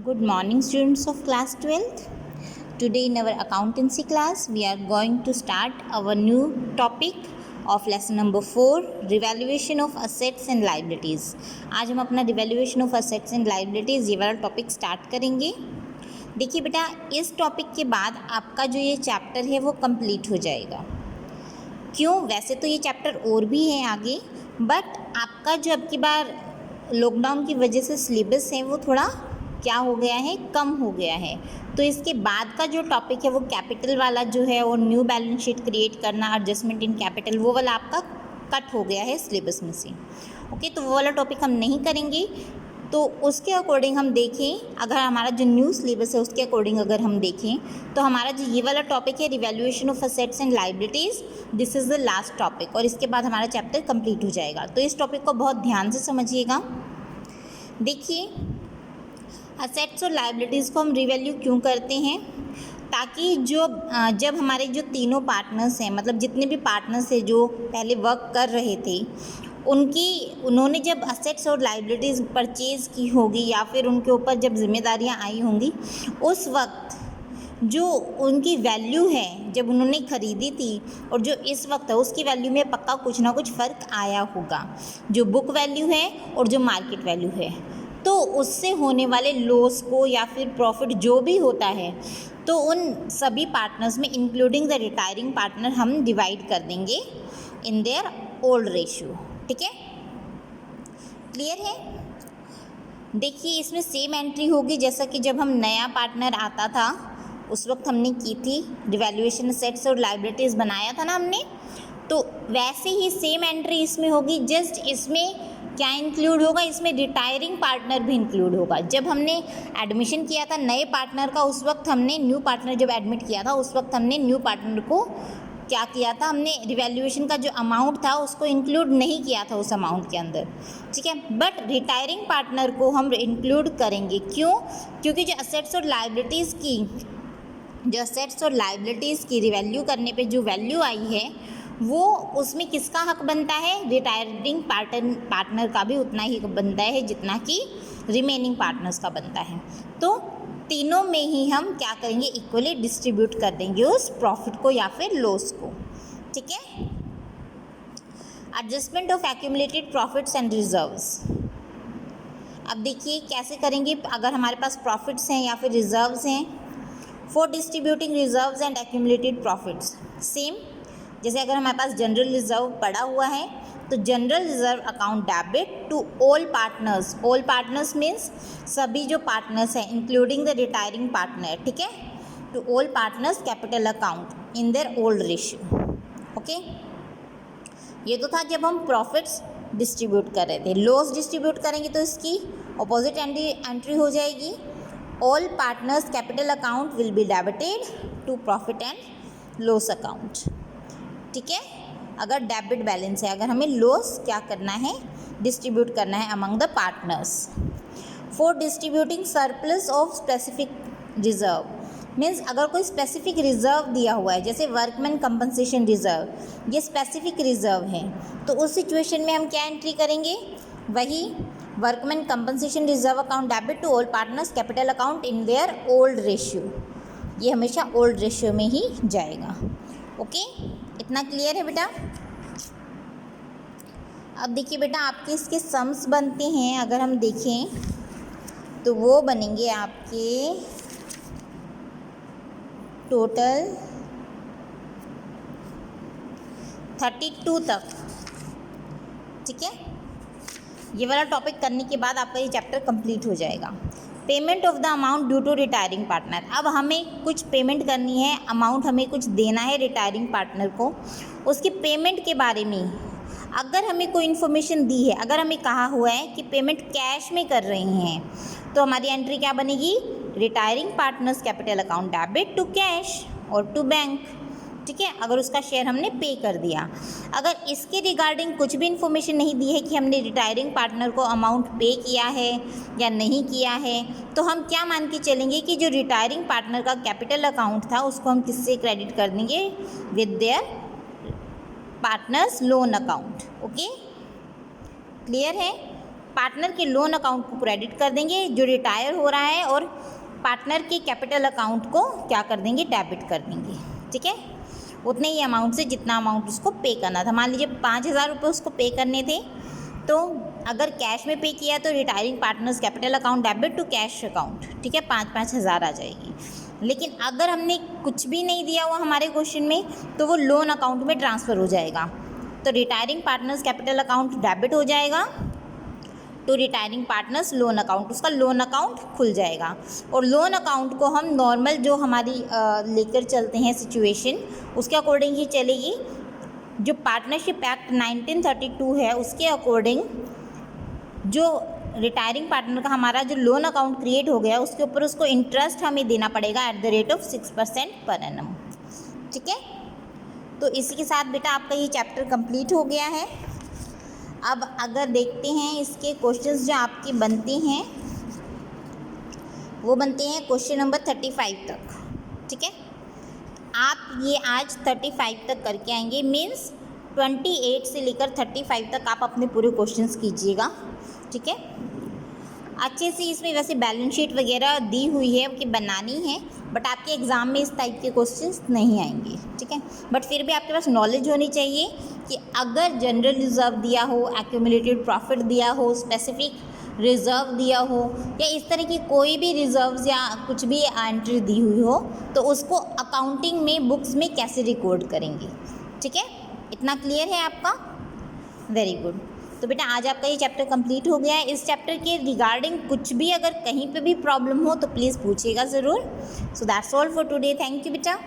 Good morning, students of class 12th. Today in our accountancy class, we are going to start our new topic of lesson number 4, revaluation of assets and liabilities. आज हम अपना revaluation of assets and liabilities ये वाला topic start करेंगे. देखिए बेटा, इस topic के बाद आपका जो ये चैप्टर है वो कंप्लीट हो जाएगा. क्यों? वैसे तो ये चैप्टर और भी है आगे, बट आपका जो अब की बार लॉकडाउन की वजह से सिलेबस है वो थोड़ा क्या हो गया है, कम हो गया है. तो इसके बाद का जो टॉपिक है वो कैपिटल वाला जो है और न्यू बैलेंस शीट क्रिएट करना, एडजस्टमेंट इन कैपिटल, वो वाला आपका कट हो गया है सिलेबस में से. ओके, तो वो वाला टॉपिक हम नहीं करेंगे. तो उसके अकॉर्डिंग हम देखें, अगर हमारा जो न्यू सिलेबस है उसके अकॉर्डिंग अगर हम देखें तो हमारा जो ये वाला टॉपिक है revaluation of assets and liabilities, this is the last topic और इसके बाद हमारा चैप्टर कंप्लीट हो जाएगा. तो इस टॉपिक को बहुत ध्यान से समझिएगा. देखिए, असेट्स और लाइबिलिटीज़ को हम रिवैल्यू क्यों करते हैं? ताकि जब हमारे जो तीनों पार्टनर्स हैं, मतलब जितने भी पार्टनर्स हैं जो पहले वर्क कर रहे थे, उन्होंने जब असेट्स और लाइबिलिटीज़ परचेज़ की होगी या फिर उनके ऊपर जब जिम्मेदारियां आई होंगी, उस वक्त जो उनकी वैल्यू है जब उन्होंने ख़रीदी थी और जो इस वक्त है उसकी वैल्यू में पक्का कुछ ना कुछ फ़र्क आया होगा, जो बुक वैल्यू है और जो मार्केट वैल्यू है. तो उससे होने वाले लॉस को या फिर प्रॉफिट जो भी होता है, तो उन सभी पार्टनर्स में इंक्लूडिंग द रिटायरिंग पार्टनर हम डिवाइड कर देंगे इन देयर ओल्ड रेशियो. ठीक है, क्लियर है? देखिए, इसमें सेम एंट्री होगी जैसा कि जब हम नया पार्टनर आता था उस वक्त हमने की थी रिवैल्यूएशन असेट्स और लाइबिलिटीज़ बनाया था ना हमने, तो वैसे ही सेम एंट्री इसमें होगी. जस्ट इसमें क्या इंक्लूड होगा, इसमें रिटायरिंग पार्टनर भी इंक्लूड होगा. जब हमने एडमिशन किया था नए पार्टनर का, उस वक्त हमने न्यू पार्टनर जब एडमिट किया था उस वक्त हमने न्यू पार्टनर को क्या किया था, हमने रिवैल्यूएशन का जो अमाउंट था उसको इंक्लूड नहीं किया था उस अमाउंट के अंदर. ठीक है, बट रिटायरिंग पार्टनर को हम इंक्लूड करेंगे. क्यों? क्योंकि जो असेट्स और लाइबिलिटीज़ की रिवैल्यू करने पे जो वैल्यू आई है वो उसमें किसका हक बनता है? रिटायरिंग पार्टनर का भी उतना ही बनता है जितना कि रिमेनिंग पार्टनर्स का बनता है. तो तीनों में ही हम क्या करेंगे, इक्वली डिस्ट्रीब्यूट कर देंगे उस प्रॉफिट को या फिर लॉस को. ठीक है, adjustment of accumulated profits and reserves. अब देखिए कैसे करेंगे. अगर हमारे पास प्रॉफिट्स हैं या फिर रिजर्व्स हैं, for distributing reserves and accumulated profits, same जैसे अगर हमारे पास जनरल रिजर्व पड़ा हुआ है तो general reserve account debit to all partners. All partners means सभी जो पार्टनर्स हैं इंक्लूडिंग द रिटायरिंग पार्टनर. ठीक है, to all partners capital account in their old ratio. Okay, ये तो था जब हम प्रॉफिट्स डिस्ट्रीब्यूट कर रहे थे. लॉस डिस्ट्रीब्यूट करेंगे तो इसकी अपोजिट एंट्री हो जाएगी. All partners capital account will be debited to profit and loss account. ठीक है, अगर डेबिट बैलेंस है, अगर हमें लॉस क्या करना है, डिस्ट्रीब्यूट करना है among the partners. For distributing surplus of specific reserve, means अगर कोई स्पेसिफिक रिजर्व दिया हुआ है जैसे वर्कमैन कंपनसेशन रिजर्व, ये स्पेसिफिक रिजर्व है, तो उस सिचुएशन में हम क्या एंट्री करेंगे, वही workman compensation reserve account debit to all partners capital account in their old ratio. ये हमेशा ओल्ड रेशियो में ही जाएगा. ओके, इतना क्लियर है बेटा? अब देखिए बेटा, आपके इसके सम्स बनते हैं, अगर हम देखें तो वो बनेंगे आपके टोटल 32 तक. ठीक है, ये वाला टॉपिक करने के बाद आपका ये चैप्टर कंप्लीट हो जाएगा. Payment of the amount due to retiring partner. अब हमें कुछ पेमेंट करनी है, अमाउंट हमें कुछ देना है रिटायरिंग पार्टनर को. उसकी पेमेंट के बारे में अगर हमें कोई इन्फॉर्मेशन दी है, अगर हमें कहा हुआ है कि पेमेंट कैश में कर रहे हैं, तो हमारी एंट्री क्या बनेगी, retiring partners capital account debit to cash और टू बैंक. ठीक है, अगर उसका शेयर हमने पे कर दिया. अगर इसके रिगार्डिंग कुछ भी इन्फॉर्मेशन नहीं दी है कि हमने रिटायरिंग पार्टनर को अमाउंट पे किया है या नहीं किया है, तो हम क्या मान के चलेंगे कि जो रिटायरिंग पार्टनर का कैपिटल अकाउंट था उसको हम किससे क्रेडिट कर देंगे, with their partners loan account. Okay, clear है? पार्टनर के लोन अकाउंट को क्रेडिट कर देंगे जो रिटायर हो रहा है, और पार्टनर के कैपिटल अकाउंट को क्या कर देंगे, डेबिट कर देंगे। ठीक है, उतने ही अमाउंट से जितना अमाउंट उसको पे करना था। मान लीजिए 5,000 रुपये उसको पे करने थे, तो अगर कैश में पे किया तो retiring partners capital account debit to cash account, ठीक है, 5-5 हज़ार आ जाएगी। लेकिन अगर हमने कुछ भी नहीं दिया हुआ हमारे क्वेश्चन में, तो वो लोन अकाउंट में ट्रांसफ़र हो जाएगा। तो retiring partners capital account debit हो जाएगा तो रिटायरिंग पार्टनर्स लोन अकाउंट, उसका लोन अकाउंट खुल जाएगा। और लोन अकाउंट को हम नॉर्मल जो हमारी लेकर चलते हैं सिचुएशन, उसके अकॉर्डिंग ही चलेगी। जो पार्टनरशिप एक्ट 1932 है उसके अकॉर्डिंग जो रिटायरिंग पार्टनर का हमारा जो लोन अकाउंट क्रिएट हो गया, उसके ऊपर उसको इंटरेस्ट हमें देना पड़ेगा at the rate of 6% per annum. ठीक है, तो इसी के साथ बेटा आपका ये चैप्टर कंप्लीट हो गया है। अब अगर देखते हैं इसके क्वेश्चंस जो आपके बनते हैं, वो बनते हैं क्वेश्चन नंबर 35 तक। ठीक है, आप ये आज 35 तक करके आएंगे, मीन्स 28 से लेकर 35 तक आप अपने पूरे क्वेश्चंस कीजिएगा। ठीक है, अच्छे से इसमें वैसे बैलेंस शीट वगैरह दी हुई है कि बनानी है, बट आपके एग्ज़ाम में इस टाइप के क्वेश्चंस नहीं आएंगे। ठीक है, बट फिर भी आपके पास नॉलेज होनी चाहिए कि अगर जनरल रिजर्व दिया हो, एक्यूमुलेटेड प्रॉफिट दिया हो, स्पेसिफिक रिज़र्व दिया हो, या इस तरह की कोई भी रिज़र्व्स या कुछ भी एंट्री दी हुई हो, तो उसको अकाउंटिंग में बुक्स में कैसे रिकॉर्ड करेंगे। ठीक है, इतना क्लियर है आपका? Very good. तो बेटा आज आपका ये चैप्टर कंप्लीट हो गया है। इस चैप्टर के रिगार्डिंग कुछ भी अगर कहीं पे भी प्रॉब्लम हो तो प्लीज़ पूछिएगा ज़रूर। So that's all for today. Thank you बेटा।